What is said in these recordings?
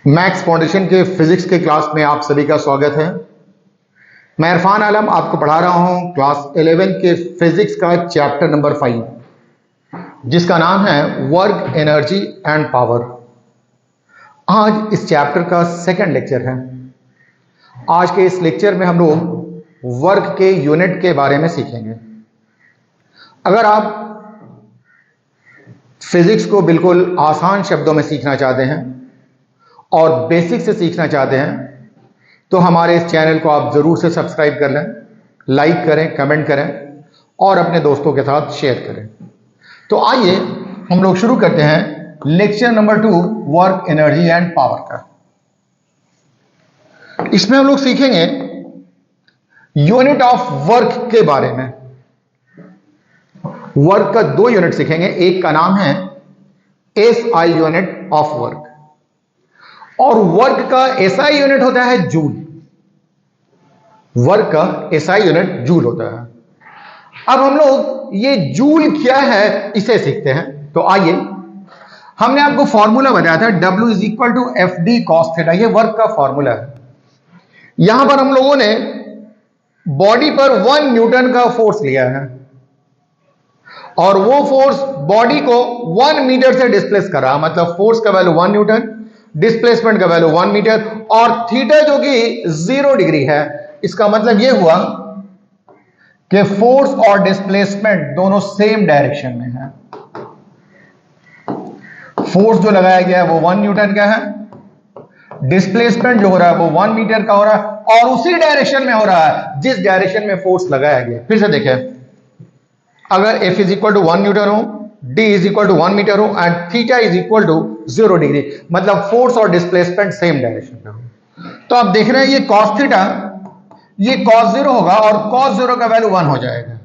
Max foundation के physics के class में आप सभी का स्वागत है। मैं इरफान आलम आपको पढ़ा रहा हूं क्लास 11 के फिजिक्स का चैप्टर नंबर 5, जिसका नाम है वर्क, एनर्जी एंड पावर। आज इस चैप्टर का सेकंड लेक्चर है। आज के इस लेक्चर में हम लोग वर्क के यूनिट के बारे में सीखेंगे। अगर आप फिजिक्स को बिल्कुल आसान शब्दों में सीखना चाहते हैं और बेसिक से सीखना चाहते हैं तो हमारे इस चैनल को आप जरूर से सब्सक्राइब कर लें, लाइक करें, कमेंट करें और अपने दोस्तों के साथ शेयर करें। तो आइए हम लोग शुरू करते हैं lecture number 2, work, energy and power का। इसमें हम लोग सीखेंगे यूनिट ऑफ वर्क के बारे में। वर्क का 2 यूनिट सीखेंगे। एक का नाम है एसआई यूनिट ऑफ वर्क और वर्क का एसआई यूनिट होता है जूल। वर्क का एसआई यूनिट जूल होता है। अब हम लोग ये जूल क्या है इसे सीखते हैं। तो आइए, हमने आपको फॉर्मूला बताया था W is equal to F D cos theta. ये वर्क का फॉर्मूला है। यहां पर हम लोगों ने बॉडी पर 1 न्यूटन का फोर्स लिया है और वो फोर्स बॉडी को 1 मीटर से डिस्प्लेस कर रहा है। मतलब फोर्स का वैल्यू 1 न्यूटन, डिस्प्लेसमेंट का वैल्यू 1 मीटर और थीटा जो कि 0 डिग्री है। इसका मतलब यह हुआ कि फोर्स और डिस्प्लेसमेंट दोनों सेम डायरेक्शन में है। फोर्स जो लगाया गया है वो 1 न्यूटन का है, डिस्प्लेसमेंट जो हो रहा है वो 1 मीटर का हो रहा है और उसी डायरेक्शन में हो रहा है जिस डायरेक्शन में फोर्स लगाया गया। फिर से देखें, अगर F is equal to 1 newton हो, D is equal to 1 metre हो and theta is equal to 0 degree, मतलब फोर्स और डिस्प्लेसमेंट सेम डायरेक्शन में हो। तो आप देख रहे हैं ये cos थीटा, ये cos 0 होगा और cos 0 का वैल्यू 1 हो जाएगा।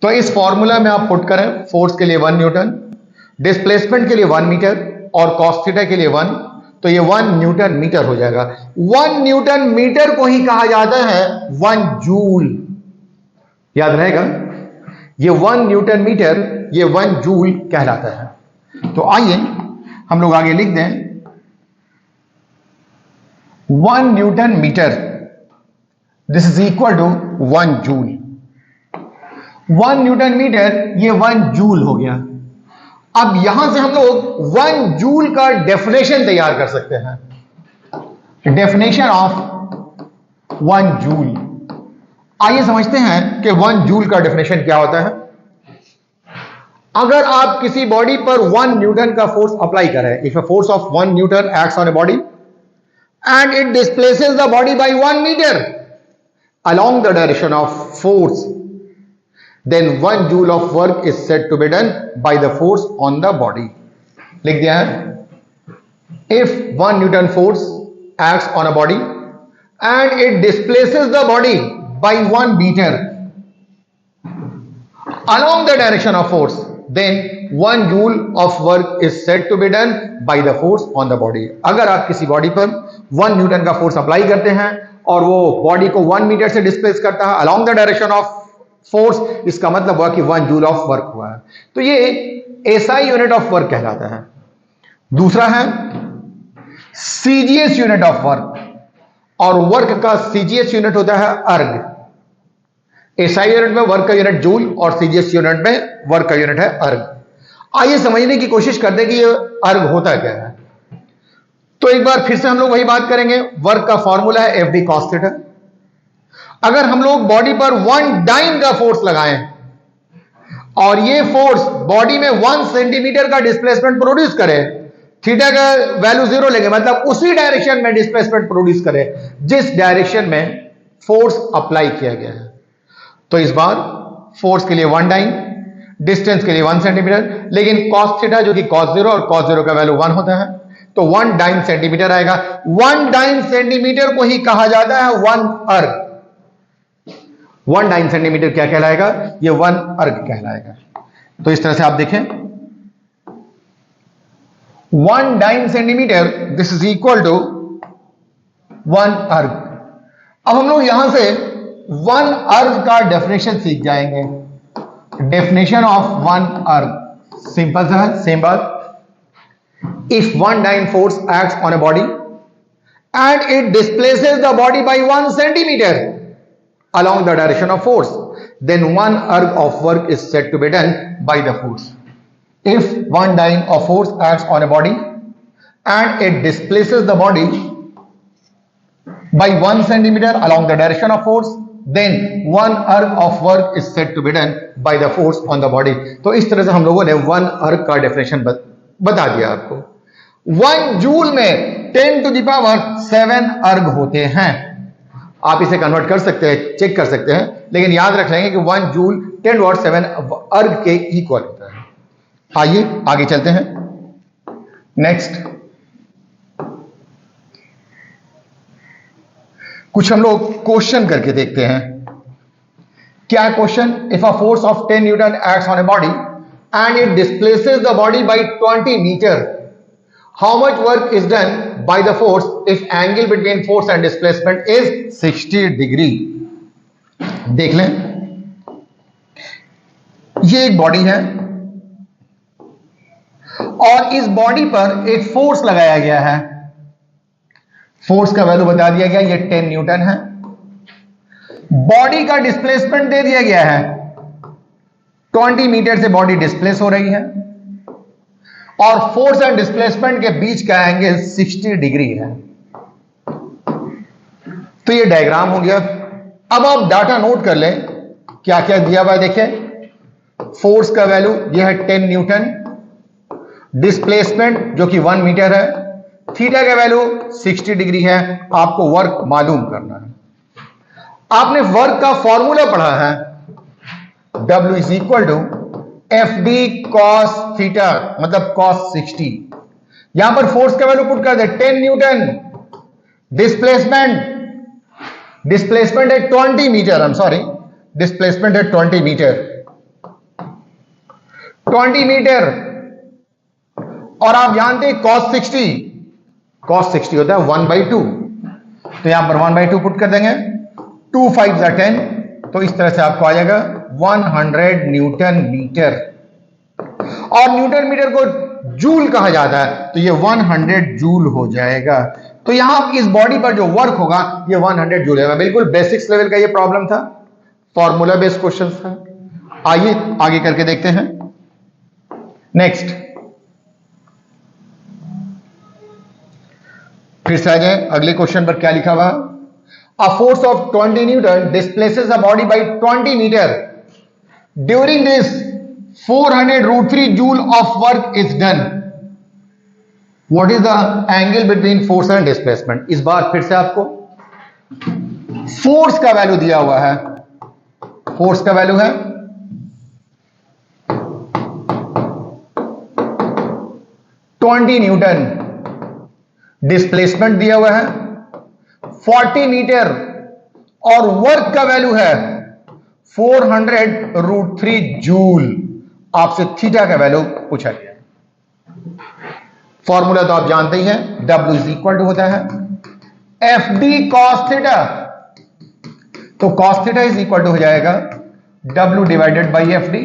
तो इस फॉर्मूला में आप पुट करें, फोर्स के लिए 1 न्यूटन, डिस्प्लेसमेंट के लिए 1 मीटर और cos थीटा के लिए 1, तो ये 1 न्यूटन मीटर हो जाएगा। 1 न्यूटन मीटर को ही कहा जाता है 1 जूल। याद रहेगा, ये 1 न्यूटन मीटर, ये 1 जूल कहलाता है। तो आइए हम लोग आगे लिख दें 1 newton metre, this is equal to 1 joule. 1 newton metre, ये 1 जूल हो गया। अब यहां से हम लोग 1 जूल का डेफिनेशन तैयार कर सकते हैं। Definition of 1 joule. आइए समझते हैं कि 1 जूल का डेफिनेशन क्या होता है। अगर आप किसी बॉडी पर 1 न्यूटन का फोर्स अप्लाई करें, if a force of 1 newton acts on a body and it displaces the body by 1 metre along the direction of force, then 1 joule of work is said to be done by the force on the body. लिख दिया है, if 1 Newton force acts on a body and it displaces the body by 1 meter along the direction of force, then 1 joule of work is said to be done by the force on the body. अगर आप किसी body पर 1 newton का force apply करते हैं और वो body को 1 मीटर से डिस्प्लेस करता है along the direction of force, इसका मतलब हुआ कि 1 जूल ऑफ वर्क हुआ है। तो ये एसआई यूनिट ऑफ वर्क कहलाता है। दूसरा है सीजीएस यूनिट ऑफ वर्क और वर्क का सीजीएस यूनिट होता है अर्ग। एसआई यूनिट में वर्क का यूनिट जूल और सीजीएस यूनिट में वर्क का यूनिट है अर्ग। आइए समझने की कोशिश करते हैं कि ये अर्ग होता क्या है। तो एक बार फिर से हम लोग वही बात करेंगे। वर्क का फॉर्मूला है एफ डी कॉस थीटा। अगर हम लोग बॉडी पर 1 डाइन का फोर्स लगाएं और ये फोर्स बॉडी में 1 सेंटीमीटर का डिस्प्लेसमेंट प्रोड्यूस करे, थीटा का वैल्यू 0 लेंगे, मतलब उसी डायरेक्शन में डिस्प्लेसमेंट प्रोड्यूस करे जिस डायरेक्शन में फोर्स अप्लाई किया गया है। तो इस बार फोर्स के लिए 1 डाइन, डिस्टेंस के लिए 1 सेंटीमीटर, लेकिन cos थीटा जो कि cos 0 और cos 0 का वैल्यू 1 होता है, तो 1 डाइन सेंटीमीटर आएगा। 1 डाइन सेंटीमीटर को ही कहा जाता है 1 अर्ग। 1 डाइन सेंटीमीटर क्या कहलाएगा? ये 1 अर्ग कहलाएगा। तो इस तरह से आप देखें 1 dyne centimetre, this is equal to 1 erg. अब हम लोग यहां से 1 अर्ग का डेफिनेशन सीख जाएंगे। डेफिनेशन ऑफ 1 अर्ग सिंपल सा है, सेम बात। If 1 dyne force acts on a body and it displaces the body by 1 centimeter along the direction of force, then 1 erg of work is said to be done by the force. If 1 dyne of force acts on a body and it displaces the body by 1 centimeter along the direction of force, then 1 erg of work is said to be done by the force on the body. तो इस तरह से हम लोगों ने 1 erg का definition बता दिया आपको. 1 जूल में 10 to the power 7 erg होते हैं. आप इसे कन्वर्ट कर सकते हैं, चेक कर सकते हैं, लेकिन याद रख लेंगे कि 1 जूल 10.7 erg के इक्वल होता है. आइए आगे चलते हैं. नेक्स्ट कुछ हम लोग क्वेश्चन करके देखते हैं. क्या question? If a force of 10 newton acts on a body and it displaces the body by 20 metre, how much work is done by the force if angle between force and displacement is 60 degree. देख लें, ये एक body है और इस body पर एक force लगाया गया है. फोर्स का वैल्यू बता दिया गया, ये 10 न्यूटन है. बॉडी का डिस्प्लेसमेंट दे दिया गया है, 20 मीटर से बॉडी डिस्प्लेस हो रही है और फोर्स एंड डिस्प्लेसमेंट के बीच का एंगल 60 डिग्री है. तो ये डायग्राम हो गया. अब आप डाटा नोट कर लें क्या क्या दिया हुआ है. देखें, फोर्स का वैल्यू यह है 10 न्यूटन, डिस्प्लेसमेंट जो कि 1 मीटर है, थीटा का वैल्यू 60 डिग्री है. आपको वर्क मालूम करना है. आपने वर्क का फॉर्मूला पढ़ा है, W is equal to F D cos theta, मतलब कॉस 60. यहां पर फोर्स का वैल्यू पुट कर दे 10 न्यूटन, डिस्प्लेसमेंट है 20 metre, I am sorry, displacement है 20 मीटर, 20 मीटर. और आप जानते हैं cos 60 होता है 1/2, तो यहां पर 1/2 पुट कर देंगे. 2 5 10, तो इस तरह से आपको आ जाएगा 100 न्यूटन मीटर. और न्यूटन मीटर को जूल कहा जाता है, तो ये 100 जूल हो जाएगा. तो यहां इस बॉडी पर जो वर्क होगा ये 100 जूल होगा. बिल्कुल बेसिक्स लेवल का ये प्रॉब्लम था, फॉर्मूला बेस्ड क्वेश्चन था. आइए आगे करके देखते हैं. नेक्स्ट, फिर से आ जाए अगले क्वेश्चन पर. क्या लिखा हुआ? A force of 20 newton displaces a body by 20 metre. During this 400√3 joule of work is done. What is the angle between force and displacement? इस बार फिर से आपको फोर्स का वैल्यू दिया हुआ है. फोर्स का वैल्यू है 20 न्यूटन, डिस्प्लेसमेंट दिया हुआ है 40 मीटर और वर्क का वैल्यू है 400√3 जूल. आपसे थीटा का वैल्यू पूछा गया. फॉर्मूला तो आप जानते ही हैं, W इज इक्वल टू होता है एफ डी कॉस थीटा. तो cos theta is equal to हो जाएगा W divided by F D.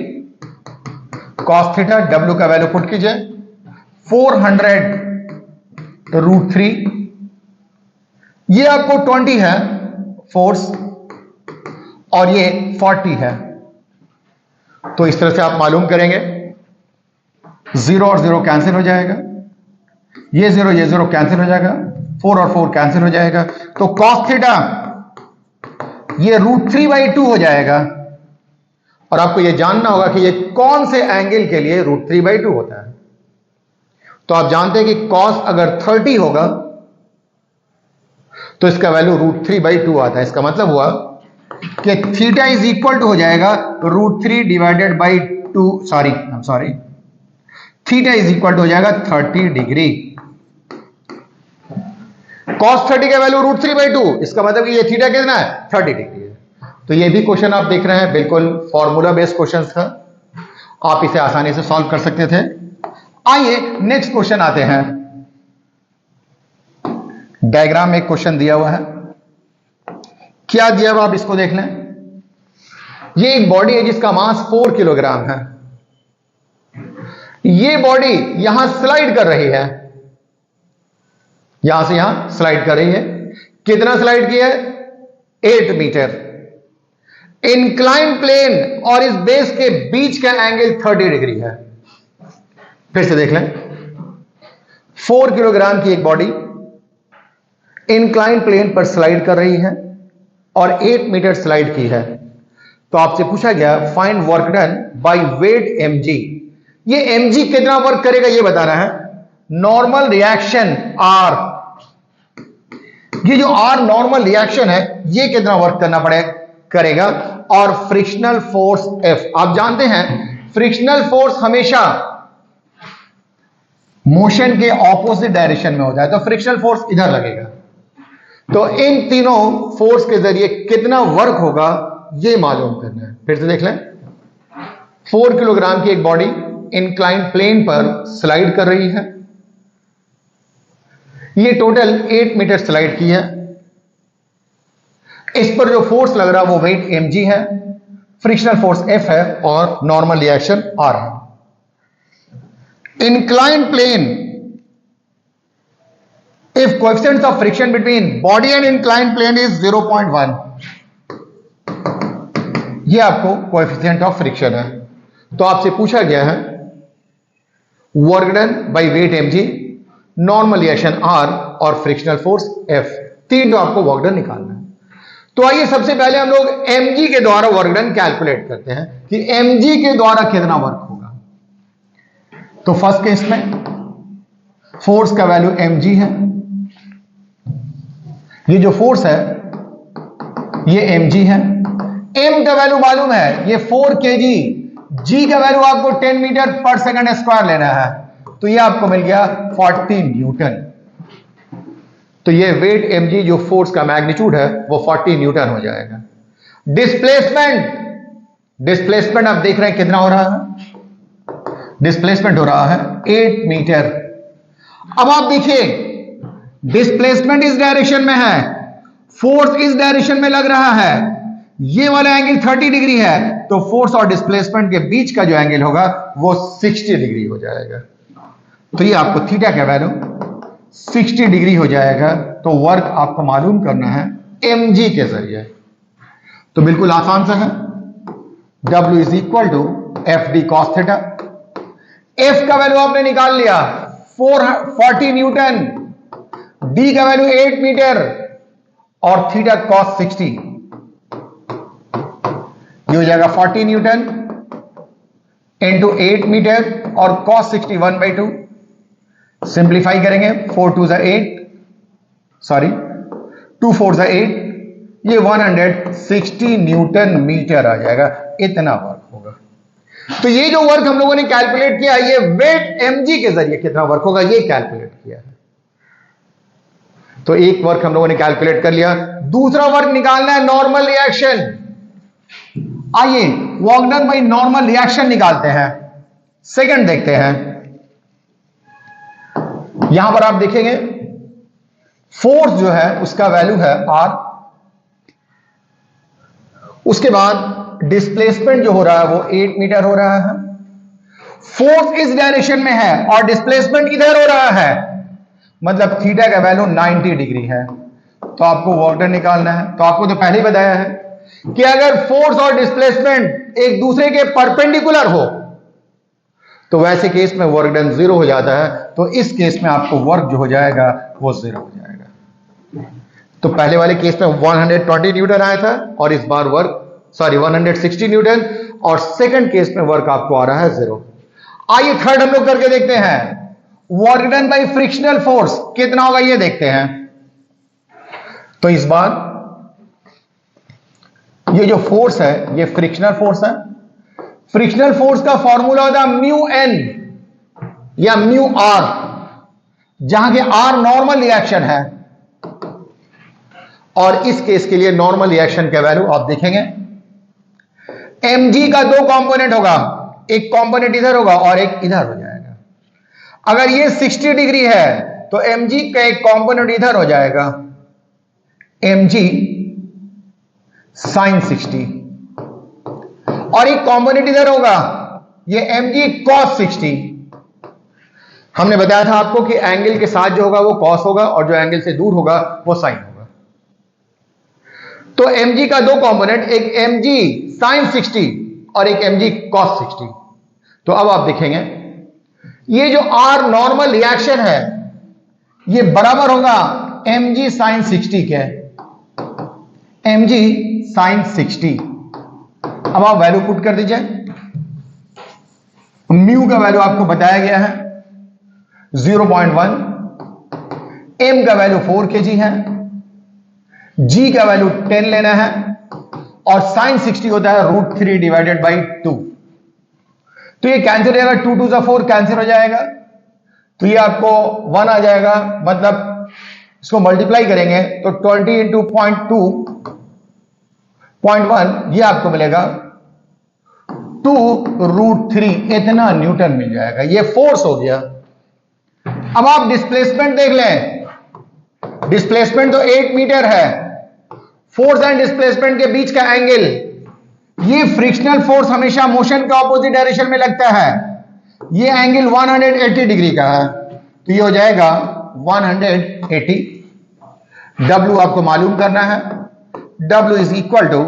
Cos theta, W का वैल्यू पुट कीजिए 400√3. ये आपको 20 है फोर्स और ये 40 है. तो इस तरह से आप मालूम करेंगे, 0 और 0 कैंसिल हो जाएगा, ये 0 कैंसिल हो जाएगा, 4 और 4 कैंसिल हो जाएगा. तो cos थीटा ये √3/2 हो जाएगा. और आपको ये जानना होगा कि ये कौन से एंगल के लिए √3/2 होता है. तो आप जानते हैं कि cos अगर 30 होगा तो इसका वैल्यू √3/2 आता है. इसका मतलब हुआ कि थीटा इज इक्वल टू हो जाएगा √3 divided by 2, sorry, theta is equal to हो जाएगा 30 डिग्री. cos 30 का वैल्यू √3/2, इसका मतलब कि ये थीटा कितना है 30 डिग्री है. तो ये भी क्वेश्चन आप देख रहे हैं, बिल्कुल फॉर्मूला बेस्ड क्वेश्चन था, आप इसे आसानी से सॉल्व कर सकते थे. आइए नेक्स्ट क्वेश्चन आते हैं. डायग्राम में एक क्वेश्चन दिया हुआ है. क्या दिया हुआ आप इसको देख लें. ये एक बॉडी है जिसका मास 4 किलोग्राम है. ये बॉडी यहां स्लाइड कर रही है यहां से यहां स्लाइड कर रही है। कितना स्लाइड किया है? 8 मीटर। इंक्लाइन प्लेन और इस बेस के बीच का एंगल 30 डिग्री है। फिर से देख लें, 4 किलोग्राम की एक बॉडी इंक्लाइन प्लेन पर स्लाइड कर रही है और 8 मीटर स्लाइड की है। तो आपसे पूछा गया find work done by weight mg। ये mg कितना वर्क करेगा ये बताना है। नॉर्मल रिएक्शन r, ये जो r नॉर्मल रिएक्शन है ये कितना वर्क करना करेगा, और फ्रिक्शनल फोर्स F। आप जानते हैं फ्रिक्शनल फोर्स हमेशा मोशन के ऑपोजिट डायरेक्शन में होता है, तो फ्रिक्शनल फोर्स इधर लगेगा। तो इन तीनों फोर्स के जरिए कितना वर्क होगा ये मालूम करना है। फिर से देख लें, 4 किलोग्राम की एक बॉडी इंक्लाइन प्लेन पर स्लाइड कर रही है। ये टोटल 8 मीटर स्लाइड की है। इस पर जो फोर्स लग रहा है वो वेट mg है, फ्रिक्शनल फोर्स F है और नॉर्मल रिएक्शन R है। Incline plane, if coefficients of friction between body and inclined plane is 0.1, ये आपको कोएफिशिएंट ऑफ फ्रिक्शन है। तो आपसे पूछा गया है work done by weight mg, normal reaction R और फ्रिक्शनल फोर्स F। तीन तो आपको वर्क डन निकालना है। तो आइए सबसे पहले हम लोग mg के द्वारा वर्क डन कैलकुलेट करते हैं कि mg के द्वारा कितना वर्क होगा। तो फर्स्ट केस में फोर्स का वैल्यू mg है, ये जो फोर्स है ये mg है। m का वैल्यू मालूम है, ये 4 kg। g का वैल्यू आपको 10 मीटर पर सेकंड स्क्वायर लेना है, तो ये आपको मिल गया 40 न्यूटन। तो ये वेट mg जो फोर्स का मैग्नीट्यूड है वो 40 न्यूटन हो जाएगा। डिस्प्लेसमेंट आप देख रहे हैं कितना हो रहा है, डिस्प्लेसमेंट हो रहा है 8 मीटर। अब आप देखिए डिस्प्लेसमेंट इस डायरेक्शन में है, फोर्स इस डायरेक्शन में लग रहा है, ये वाला एंगल 30 डिग्री है, तो फोर्स और डिस्प्लेसमेंट के बीच का जो एंगल होगा वो 60 डिग्री हो जाएगा। तो ये आपको थीटा का वैल्यू 60 डिग्री हो जाएगा। तो वर्क आपको मालूम करना है mg के जरिए। तो बिल्कुल आसान सा है, W is equal to FD cos theta. F का वैल्यू आपने निकाल लिया 40 न्यूटन, D का वैल्यू 8 मीटर और थीटा cos 60, ये हो जाएगा 40 न्यूटन इंटू 8 मीटर और cos 60 1/2। सिंप्लीफाई करेंगे 4 2 8, सॉरी 2 4 8, ये 160 न्यूटन मीटर आ जाएगा। इतना वर्क होगा। तो ये जो वर्क हम लोगों ने कैलकुलेट किया, ये वेट mg के जरिए कितना वर्क होगा ये कैलकुलेट किया है। तो एक वर्क हम लोगों ने कैलकुलेट कर लिया। दूसरा वर्क निकालना है नॉर्मल रिएक्शन। आइए work done by normal reaction निकालते हैं। सेकंड देखते हैं, यहां पर आप देखेंगे फोर्स जो है उसका वैल्यू है R, उसके बाद डिस्प्लेसमेंट जो हो रहा है वो 8 मीटर हो रहा है। फोर्स इस डायरेक्शन में है और डिस्प्लेसमेंट इधर हो रहा है, मतलब थीटा का वैल्यू 90 डिग्री है। तो आपको वर्क डन निकालना है। तो आपको तो पहले ही बताया है कि अगर फोर्स और डिस्प्लेसमेंट एक दूसरे के परपेंडिकुलर हो तो वैसे केस में वर्क डन 0 हो जाता है। तो इस केस में आपको वर्क जो हो जाएगा वो 0 हो जाएगा। तो पहले वाले केस में 120 न्यूटन आया था और इस बार वर्क 160 न्यूटन, और सेकंड केस में वर्क आपको आ रहा है 0। आइए थर्ड हम लोग करके देखते हैं। Work done bye frictional force कितना होगा ये देखते हैं। तो इस बार ये जो फोर्स है ये फ्रिक्शनल फोर्स है। फ्रिक्शनल फोर्स का फॉर्मूला होता है म्यू एन या म्यू आर, जहां के आर नॉर्मल रिएक्शन है, और इस केस के लिए नॉर्मल रिएक्शन का वैल्यू आप देखेंगे mg का 2 कंपोनेंट होगा, एक कंपोनेंट इधर होगा और एक इधर हो जाएगा। अगर ये 60 डिग्री है तो mg का एक कंपोनेंट इधर हो जाएगा, mg sin 60, और एक कंपोनेंट इधर होगा, ये mg cos 60। हमने बताया था आपको कि एंगल के साथ जो होगा वो कॉस होगा और जो एंगल से दूर होगा वो साइन होगा। तो mg का दो कंपोनेंट, एक mg sin 60 और एक mg cos 60। तो अब आप देखेंगे ये जो r नॉर्मल रिएक्शन है ये बराबर होगा mg sin 60 के, mg sin 60। अब आप वैल्यू पुट कर दीजिए। म्यू का वैल्यू आपको बताया गया है 0.1, m का वैल्यू 4 kg है, g का वैल्यू 10 लेना है और sin 60 होता है √3 डिवाइडेड बाई 2। तो ये कैंसिल हो जाएगा, 2 2 जा 4 कैंसिल हो जाएगा, तो ये आपको 1 आ जाएगा। मतलब इसको मल्टीप्लाई करेंगे तो 20 इंटू 0.1 ये आपको मिलेगा 2√3, इतना न्यूटन मिल जाएगा। ये फोर्स हो गया। अब आप डिस्प्लेसमेंट देख लें, डिस्प्लेसमेंट तो 8 मीटर है। फोर्स एंड डिस्प्लेसमेंट के बीच का एंगल, ये फ्रिक्शनल फोर्स हमेशा मोशन के ऑपोजिट डायरेक्शन में लगता है। ये एंगल 180 डिग्री का है, तो ये हो जाएगा 180। W आपको मालूम करना है, W is equal to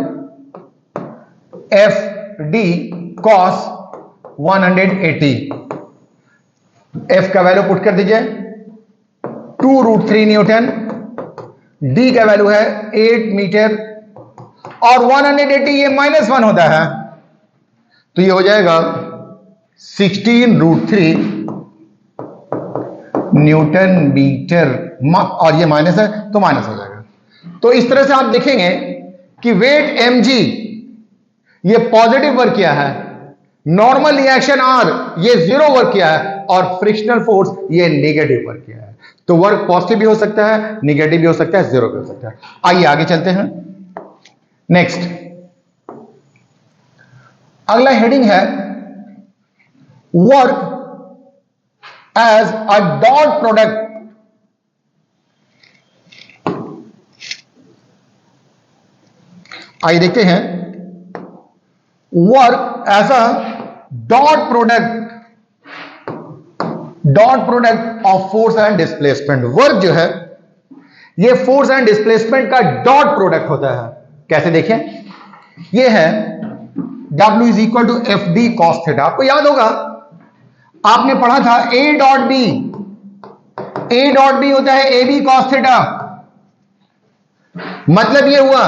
FD cos 180। F का वैल्यू पुट कर दीजिए 2√3 न्यूटन, D का वैल्यू है 8 मीटर और 180 ये -1 होता है, तो ये हो जाएगा 16√3 न्यूटन मीटर। और ये माइनस है तो माइनस हो जाएगा। तो इस तरह से आप देखेंगे कि वेट mg ये पॉजिटिव वर्क किया है, नॉर्मल रिएक्शन r ये 0 वर्क किया है और फ्रिक्शनल फोर्स ये नेगेटिव वर्क किया है। तो वर्क पॉजिटिव भी हो सकता है, नेगेटिव भी हो सकता है, 0 भी हो सकता है। आइए आगे चलते हैं। नेक्स्ट अगला हेडिंग है work as a dot product. आइए देखते हैं work as a dot product of force and displacement. Work जो है ये फोर्स एंड डिस्प्लेसमेंट का डॉट प्रोडक्ट होता है। कैसे देखें, ये है W is equal to FD cos theta. आपको याद होगा आपने पढ़ा था A डॉट बी होता है AB cos थीटा। मतलब ये हुआ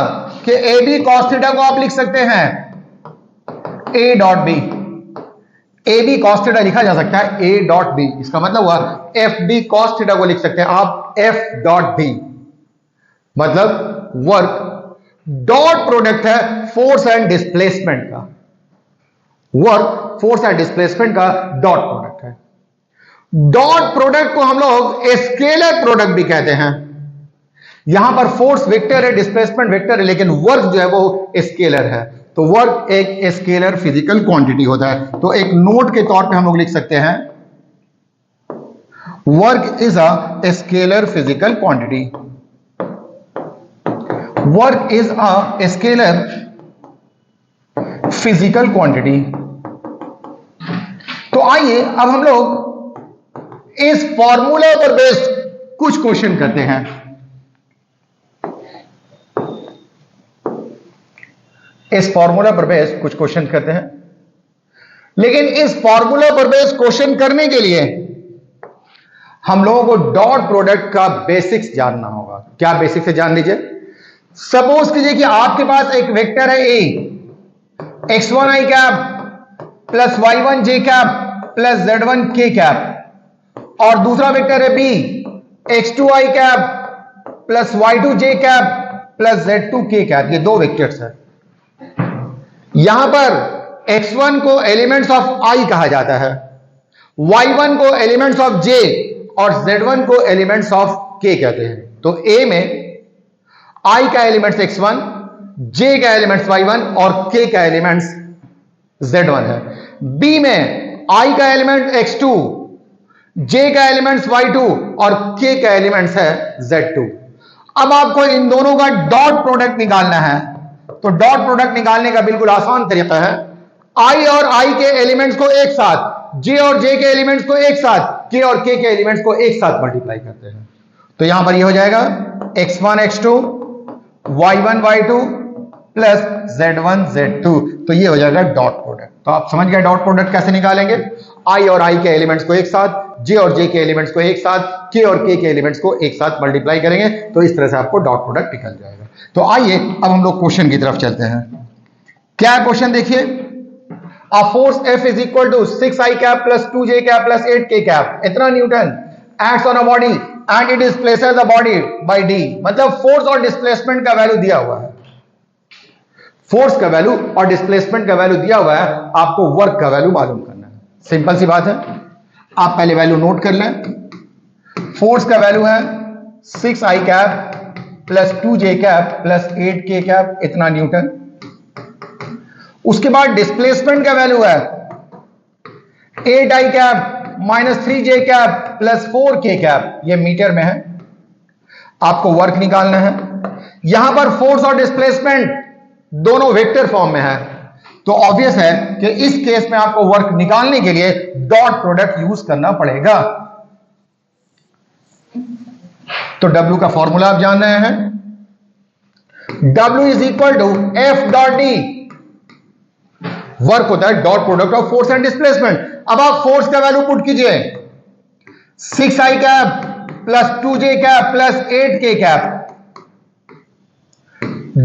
कि AB cos थीटा को आप लिख सकते हैं A dot B. AB cos theta लिखा जा सकता है A डॉट बी। इसका मतलब हुआ FD cos थीटा को लिख सकते हैं आप F डॉट बी। मतलब वर्क डॉट प्रोडक्ट है फोर्स एंड डिस्प्लेसमेंट का। वर्क फोर्स एंड डिस्प्लेसमेंट का डॉट प्रोडक्ट है। डॉट प्रोडक्ट को हम लोग स्केलर प्रोडक्ट भी कहते हैं। यहां पर फोर्स वेक्टर है, डिस्प्लेसमेंट वेक्टर है, लेकिन वर्क जो है वो स्केलर है। तो वर्क एक स्केलर फिजिकल क्वांटिटी होता है। तो एक नोट के तौर पे हम लोग लिख सकते हैं work is a scalar physical quantity. Work is a scalar physical quantity. तो आइए अब हम लोग इस फॉर्मूला पर बेस्ड कुछ क्वेश्चन करते हैं। इस फॉर्मूला पर बेस्ड कुछ क्वेश्चन करते हैं, लेकिन इस फॉर्मूला पर बेस्ड क्वेश्चन करने के लिए हम लोगों को डॉट प्रोडक्ट का बेसिक्स जानना होगा। क्या बेसिक्स है जान लीजिए। सपोज कीजिए कि आपके पास एक वेक्टर है A, x1 i cap plus y1 j cap plus z1 k cap, और दूसरा वेक्टर है B, x2 i cap plus y2 j cap plus z2 k cap. ये दो वेक्टर्स है। यहां पर x1 को एलिमेंट्स ऑफ i कहा जाता है, y1 को एलिमेंट्स ऑफ j और z1 को एलिमेंट्स ऑफ k कहते हैं। तो A में i का एलिमेंट्स x1, j का एलिमेंट्स y1 और k का एलिमेंट्स z1 है। B में i का एलिमेंट x2, j का एलिमेंट्स y2 और k का एलिमेंट्स है z2। अब आपको इन दोनों का डॉट प्रोडक्ट निकालना है। तो डॉट प्रोडक्ट निकालने का बिल्कुल आसान तरीका है, i और i के एलिमेंट्स को एक साथ जे और जे के एलिमेंट्स को एक साथ, के और के एलिमेंट्स को एक साथ मल्टीप्लाई करते हैं। तो यहां पर ये हो जाएगा x1 x2 y1 y2 plus z1 z2। तो ये हो जाएगा डॉट प्रोडक्ट। तो आप समझ गए डॉट प्रोडक्ट कैसे निकालेंगे। i और i के एलिमेंट्स को एक साथ, j और j के एलिमेंट्स को एक साथ, k और k के एलिमेंट्स को एक साथ मल्टीप्लाई करेंगे तो इस तरह से आपको डॉट प्रोडक्ट निकल जाएगा। तो आइए अब हम लोग क्वेश्चन की तरफ चलते हैं। क्या क्वेश्चन देखिए, a force F is equal to 6i cap plus 2j cap plus 8k cap इतना newton acts on a body and it displaces the body by d। मतलब फोर्स और डिस्प्लेसमेंट का वैल्यू दिया हुआ है, फोर्स का value और displacement का वैल्यू दिया हुआ है, आपको वर्क का वैल्यू मालूम करना है। सिंपल सी बात है, आप पहले वैल्यू नोट कर लें। फोर्स का वैल्यू है 6i cap plus 2j cap plus 8k cap इतना न्यूटन। उसके बाद डिस्प्लेसमेंट का वैल्यू है 8i cap minus 3j cap plus 4k cap, ये मीटर में है। आपको वर्क निकालना है। यहां पर फोर्स और डिस्प्लेसमेंट दोनों वेक्टर फॉर्म में है, तो ऑब्वियस है कि इस केस में आपको वर्क निकालने के लिए डॉट प्रोडक्ट यूज करना पड़ेगा। तो W का फॉर्मूला आप जान रहे हैं, W is equal to F dot D. Work होता है dot product of force and displacement. अब आप फोर्स का वैल्यू पुट कीजिए 6i cap plus 2j cap plus 8k cap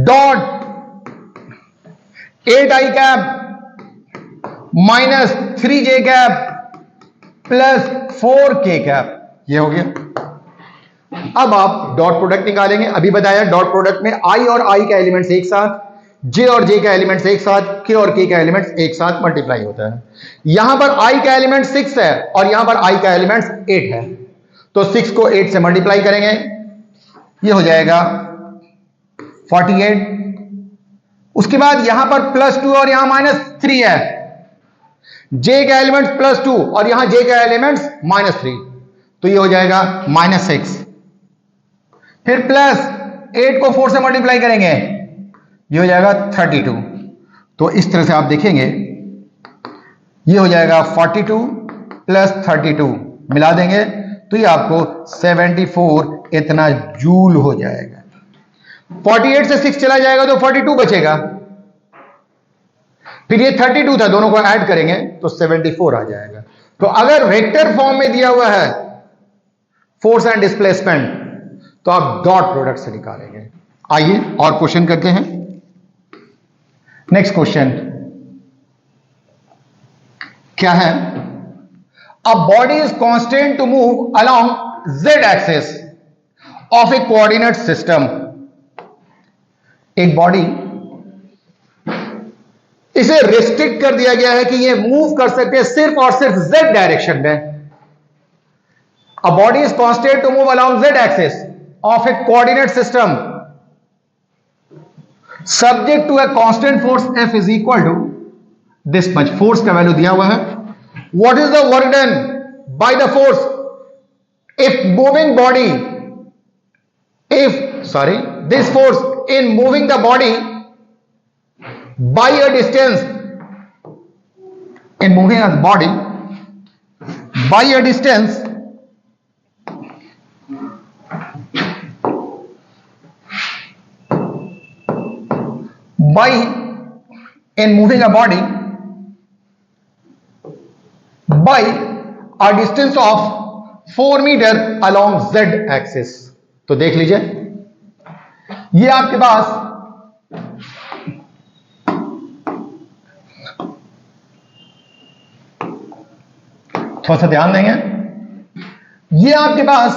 dot 8i cap minus 3j cap plus 4k cap, ये हो गया। अब आप डॉट प्रोडक्ट निकालेंगे। अभी बताया डॉट प्रोडक्ट में i और i का एलिमेंट्स एक साथ, j और j का एलिमेंट्स एक साथ, k और k का एलिमेंट्स एक साथ मल्टीप्लाई होता है। यहां पर i का एलिमेंट 6 है और यहां पर i का एलिमेंट्स 8 है, तो 6 को 8 से मल्टीप्लाई करेंगे, ये हो जाएगा 48। उसके बाद यहां पर प्लस 2 और यहां माइनस 3 है, j का एलिमेंट्स प्लस 2 और यहां j का एलिमेंट्स माइनस 3, तो ये हो जाएगा माइनस 6। फिर प्लस 8 को 4 से मल्टीप्लाई करेंगे, ये हो जाएगा 32। तो इस तरह से आप देखेंगे ये हो जाएगा 42 प्लस 32 मिला देंगे तो ये आपको 74 इतना जूल हो जाएगा। 48 से 6 चला जाएगा तो 42 बचेगा, फिर ये 32 था, दोनों को ऐड करेंगे तो 74 आ जाएगा। तो अगर वेक्टर फॉर्म में दिया हुआ है फोर्स एंड डिस्प्लेसमेंट तो आप डॉट प्रोडक्ट से निकालेंगे। आइए और क्वेश्चन करते हैं। नेक्स्ट क्वेश्चन क्या है, a body is constant to move along z axis of a coordinate system. एक बॉडी, इसे रिस्ट्रिक्ट कर दिया गया है कि ये मूव कर सकते हैं सिर्फ और सिर्फ z डायरेक्शन में। A body is constant to move along z axis of a coordinate system subject to a constant force F is equal to this much. Force का वैल्यू दिया हुआ है। What is the work done by the force if moving body, this force in moving the body by a distance, in moving a body by a distance in moving a body by a distance of 4 metre along z axis। तो देख लीजिए ये आपके पास थोड़ा सा ध्यान देंगे, ये आपके पास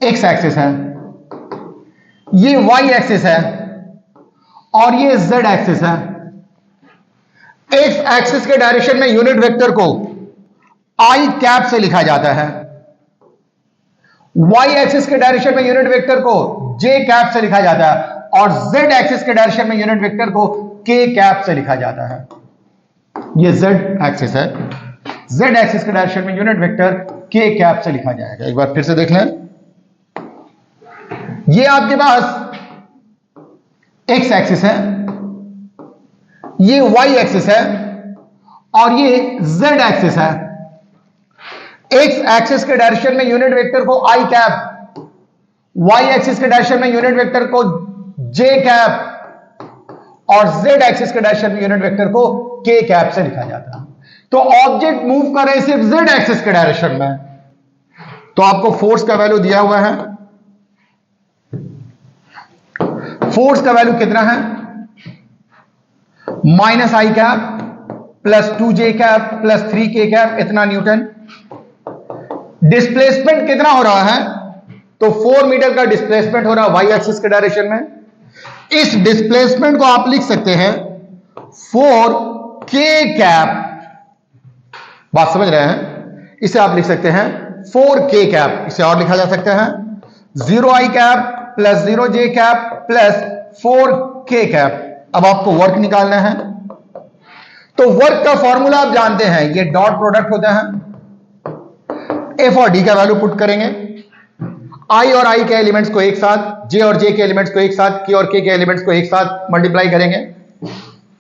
x एक्सिस है, ये y एक्सिस है और ये z एक्सिस है। x एक्सिस के डायरेक्शन में यूनिट वेक्टर को i कैप से लिखा जाता है, y एक्सिस के डायरेक्शन में यूनिट वेक्टर को j कैप से लिखा जाता है और z एक्सिस के डायरेक्शन में यूनिट वेक्टर को k कैप से लिखा जाता है। ये z एक्सिस है, z एक्सिस के डायरेक्शन में यूनिट वेक्टर k कैप से लिखा जाएगा। एक बार फिर से देख लें, ये आपके पास x एक्सिस है, ये y एक्सिस है और ये z एक्सिस है। x एक्सिस के डायरेक्शन में यूनिट वेक्टर को i कैप, y एक्सिस के डायरेक्शन में यूनिट वेक्टर को j कैप और z एक्सिस के डायरेक्शन में यूनिट वेक्टर को k कैप से लिखा जाता है। तो ऑब्जेक्ट मूव कर रहे हैं सिर्फ z एक्सिस के डायरेक्शन में, तो आपको फोर्स का वैल्यू दिया हुआ है। फोर्स का वैल्यू कितना है? Minus i cap plus 2j cap plus 3k cap, इतना न्यूटन। डिस्प्लेसमेंट कितना हो रहा है? तो 4 मीटर का डिस्प्लेसमेंट हो रहा है वाई एक्सिस के डायरेक्शन में। इस डिस्प्लेसमेंट को आप लिख सकते हैं 4k कैप, बात समझ रहे हैं? इसे आप लिख सकते हैं 4k कैप। इसे और लिखा जा सकता है 0i cap plus 0j cap plus 4k cap. अब आपको वर्क निकालना है, तो वर्क का फॉर्मूला आप जानते हैं, ये डॉट प्रोडक्ट होता है। एफ और डी का वैल्यू पुट करेंगे, आई और आई के एलिमेंट्स को एक साथ, जे और जे के एलिमेंट्स को एक साथ, के और के एलिमेंट्स को एक साथ मल्टीप्लाई करेंगे।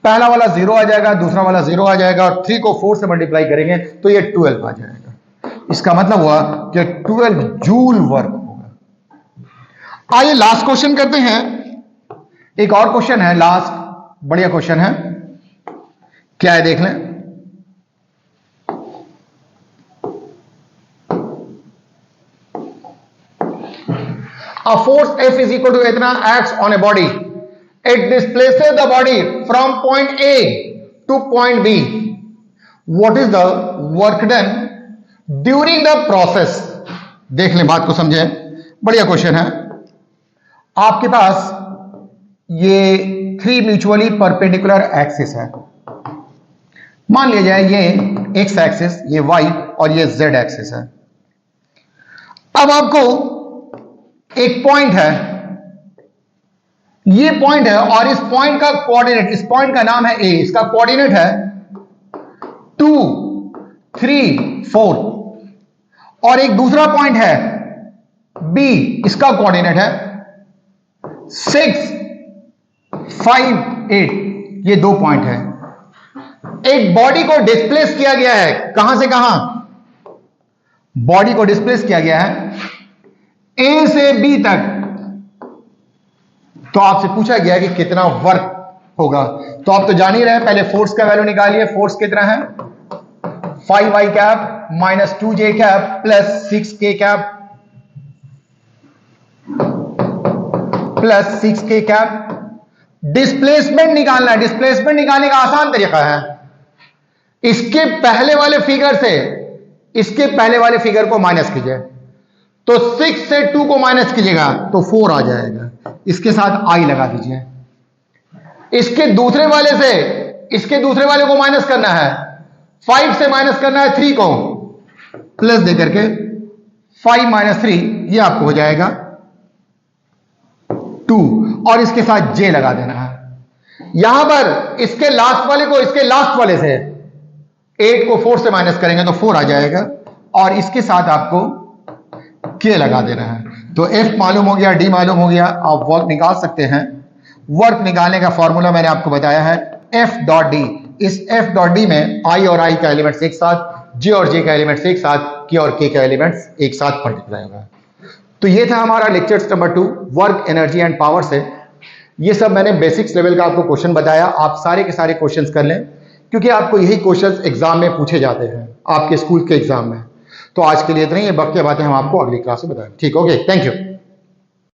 पहला वाला 0 आ जाएगा, दूसरा वाला 0 आ जाएगा और 3 को 4 से मल्टीप्लाई करेंगे तो ये 12 आ जाएगा। इसका मतलब हुआ कि 12 जूल वर्क होगा। आइए लास्ट क्वेश्चन करते हैं। एक और क्वेश्चन है, लास्ट बढ़िया क्वेश्चन है, क्या है देख लें। A force F is equal to इतना acts on a body. It displaces the body from point A to point B. What is the work done during the process? देख लें, बात को समझें, बढ़िया क्वेश्चन है। आपके पास ये 3 म्यूचुअली परपेंडिकुलर एक्सिस है। मान लिया जाए ये x एक्सिस, ये y और ये z एक्सिस है। अब आपको एक पॉइंट है, ये पॉइंट है और इस पॉइंट का कोऑर्डिनेट, इस पॉइंट का नाम है a, इसका कोऑर्डिनेट है 2, 3, 4 और एक दूसरा पॉइंट है b, इसका कोऑर्डिनेट है 6, 5, 8। ये 2 पॉइंट है। एक बॉडी को डिस्प्लेस किया गया है, कहां से कहां? बॉडी को डिस्प्लेस किया गया है ए से बी तक। तो आपसे पूछा गया कि कितना वर्क होगा, तो आप तो जान ही रहे हैं। पहले फोर्स का वैल्यू निकालिए। फोर्स कितना है? 5i cap minus 2j cap plus 6k cap plus 6k cap. Displacement निकालना है। डिस्प्लेसमेंट निकालने का आसान तरीका है, इसके पहले वाले फिगर से इसके पहले वाले फिगर को माइनस कीजिए। तो 6 से 2 को माइनस कीजिएगा तो 4 आ जाएगा, इसके साथ i लगा दीजिए। इसके दूसरे वाले को माइनस करना है, 5 से माइनस करना है 3 को, प्लस देकर के 5 माइनस 3, ये आपको हो जाएगा 2 और इसके साथ j लगा देना है। यहां पर इसके लास्ट वाले को इसके लास्ट वाले से 8 को 4 से माइनस करेंगे तो 4 आ जाएगा और इसके साथ आपको k लगा देना है। तो f मालूम हो गया, d मालूम हो गया, आप वर्क निकाल सकते हैं। वर्क निकालने का फॉर्मूला मैंने आपको बताया है f डॉट डी। इस f डॉट डी में i और i का एलिमेंट्स एक साथ, j और j का एलिमेंट्स एक साथ, k और k का एलिमेंट्स एक साथ मल्टीप्लाई होगा। तो ये था हमारा lecture number 2 work, energy and power से। ये सब मैंने बेसिक्स लेवल का आपको क्वेश्चन बताया। आप सारे के सारे क्वेश्चंस कर लें, क्योंकि आपको यही क्वेश्चंस एग्जाम में पूछे जाते हैं, आपके स्कूल के एग्जाम में। तो आज के लिए इतना ही, बाकी बातें हम आपको अगली क्लास में बताएंगे। ठीक, ओके, थैंक यू।